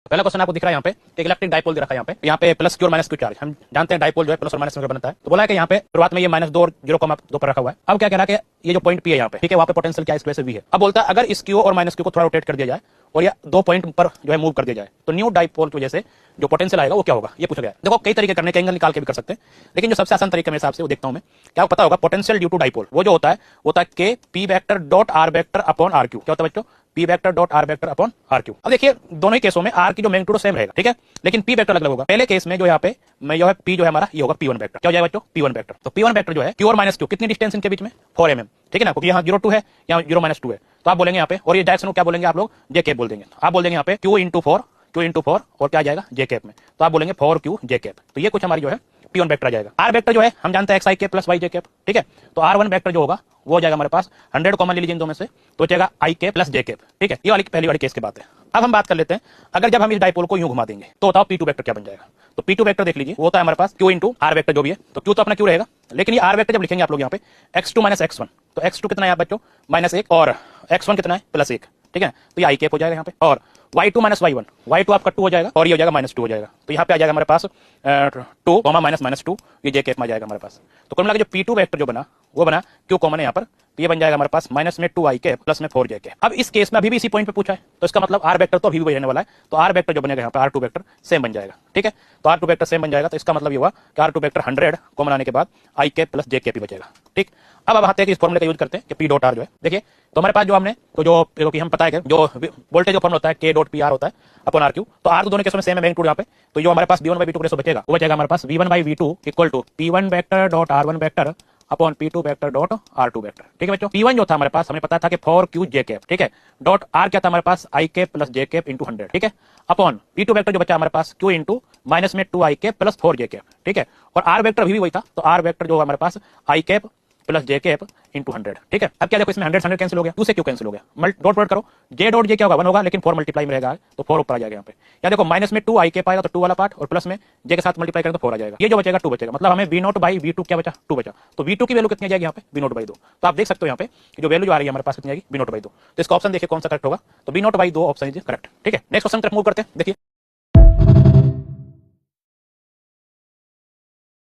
पहला क्वेश्चन आपको दिख रहा है यहाँ पे एक इलेक्ट्रिक डाइपोल दे रखा है यहाँ पे प्लस क्यू और माइनस क्यू चार्ज। हम जानते हैं डाइपोल जो है प्लस और माइनस में बनता है। तो बोला है कि यहाँ पे शुरुआत में ये -2 और 0,2 पर रखा हुआ है। अब क्या कह रहा है कि ये जो पॉइंट पी है यहाँ पे, ठीक है, वहाँ पे पोटेंशियल क्या है, इस वजह से वी है। अब बोलता है अगर इस क्यू और माइनस क्यू को थोड़ा रोटेट कर दिया जाए और या 2 पॉइंट पर जो है मूव कर दिया जाए तो न्यू डाइपोल की वजह से जो पोटेंशियल आएगा वो क्या होगा, ये पूछा गया है। देखो कई तरीके करने के, एंगल निकाल के भी कर सकते हैं, लेकिन जो सबसे आसान तरीका मेरे हिसाब से वो देखता हूं मैं, क्या पता होगा पोटेंशियल ड्यू टू डाइपोल वो जो होता है K P vector dot R vector upon R cube. क्या होता है बच्चों, P vector dot R vector upon R cube. अब देखिए दोनों ही केसों में आर की जो मैग्नीट्यूड सेम रहेगा, ठीक है, लेकिन पी वेक्टर अलग अलग होगा। पहले केस में जो यहाँ पे मैं जो है पी जो है हमारा ये होगा P1 वेक्टर। क्या हो जाएगा बच्चों, P1 वेक्टर। तो P1 वेक्टर जो है क्यू और माइनस क्यू, कितनी डिस्टेंस इनके बीच में 4 mm, ठीक है ना, क्योंकि यहाँ 0,2 है, यहाँ 0-2 है, तो आप बोलेंगे यहाँ पे, और ये डायरेक्शन को क्या बोलेंगे आप लोग, जे कैप बोल देंगे। आप बोल देंगे यहाँ पे Q into 4 और क्या आ जाएगा जे कैप में, तो आप बोलेंगे 4Q जे कैप। तो ये कुछ हमारी जो है P1 वेक्टर आ जाएगा। आर वेक्टर जो है हम जानते हैं XI कैप प्लस वाई जे कैप, ठीक है, तो R1 वेक्टर जो होगा वो हो जाएगा हमारे पास 100 कॉमन ले लीजिए इन दो में से, तो बचेगा I cap plus J cap, ठीक है। ये वाली पहली वाली केस की बात है। अब हम बात कर लेते हैं अगर जब हम इस डाइपोल को यूं घुमा देंगे तो बताओ P2 वेक्टर क्या बन जाएगा। तो P2 वेक्टर देख लीजिए वो होता है हमारे पास Q into R वेक्टर जो भी है, तो Q तो अपना Q रहेगा, लेकिन ये R वेक्टर जब लिखेंगे आप लोग यहाँ पे x2 - x1, तो x2 कितना है बच्चों -1 और x1 कितना है +1, ठीक है, तो ये I कैप हो जाएगा यहाँ पे। और y2 - y1, y2 आपका 2 हो जाएगा और ये हो जाएगा -2 हो जाएगा, तो यहाँ पे आ जाएगा हमारे पास 2 -2, ये जे कैप में आ जाएगा हमारे पास। तो कुल मिला के जो P2 वेक्टर जो बना वो बना Q कॉमन है यहाँ पर, तो ये बन जाएगा हमारे पास -2I कैप प्लस में 4 जे कैप। अब इस केस में अभी भी इसी पॉइंट पे पूछा है, तो इसका मतलब R वेक्टर तो अभी भी रहने वाला है, तो R वेक्टर जो बनेगा यहाँ पे R2 वेक्टर सेम बन जाएगा, ठीक है। तो R2 वेक्टर सेम बन जाएगा, तो इसका मतलब ये हुआ कि R2 वेक्टर 100 कॉमन आने के बाद I cap plus J cap ही बचेगा, ठीक। अब आते हैं कि इस फॉर्मूले का यूज करते हैं कि P डॉट R जो है, देखिए तो हमारे पास जो हमने तो जो कि हम पता है कि जो वोल्टेज जो फॉर्मूला होता है K डॉट PR होता है अपॉन R क्यू, तो R तो दोनों केसों में सेम है मैग्नीट्यूड यहाँ पे, तो जो हमारे पास V1/V2 रेशो बचेगा वो बचेगा हमारे पास V1/V2 equal to P1 vector dot R1 vector upon P2 vector dot R2 vector, ठीक है बच्चों। P1 जो था हमारे पास हमें पता था कि 4Q जे कैप, ठीक है, डॉट R क्या था हमारे पास I cap plus J cap into 100, ठीक है, अपॉन P2 वेक्टर जो बचा हमारे पास Q into -2I cap plus 4 जे कैप, ठीक है, और R वेक्टर भी वही था, तो R वेक्टर जो हमारे पास I cap plus J cap into 100, ठीक है। अब क्या देखो इसमें 100 कैंसिल हो गया, 2 से क्यू कैंसिल हो गया, डॉट वर्ड करो, जे डॉट जे क्या होगा 1 होगा, लेकिन 4 मल्टीप्लाई में रहेगा तो 4 ऊपर आ जाएगा यहाँ पे। या देखो -2I कैप आएगा तो 2 वाला पार्ट, और प्लस में जे के साथ मल्टीप्लाई करें तो 4 आ जाएगा, ये जो बचेगा 2 बचेगा, मतलब हमें V0/V2 क्या बचा 2 बचा, तो V2 की वैल्यू कितनी आ जाएगी यहाँ पे V0/2। तो आप देख सकते हो यहाँ पे कि जो वैल्यू जो आ रही है हमारे पास कितनी आएगी V0/2। तो इसका ऑप्शन देखिए कौन सा करेक्ट होगा, तो V0/2 ऑप्शन इज करेक्ट, ठीक है। नेक्स्ट क्वेश्चन की तरफ मूव करते हैं, देखिए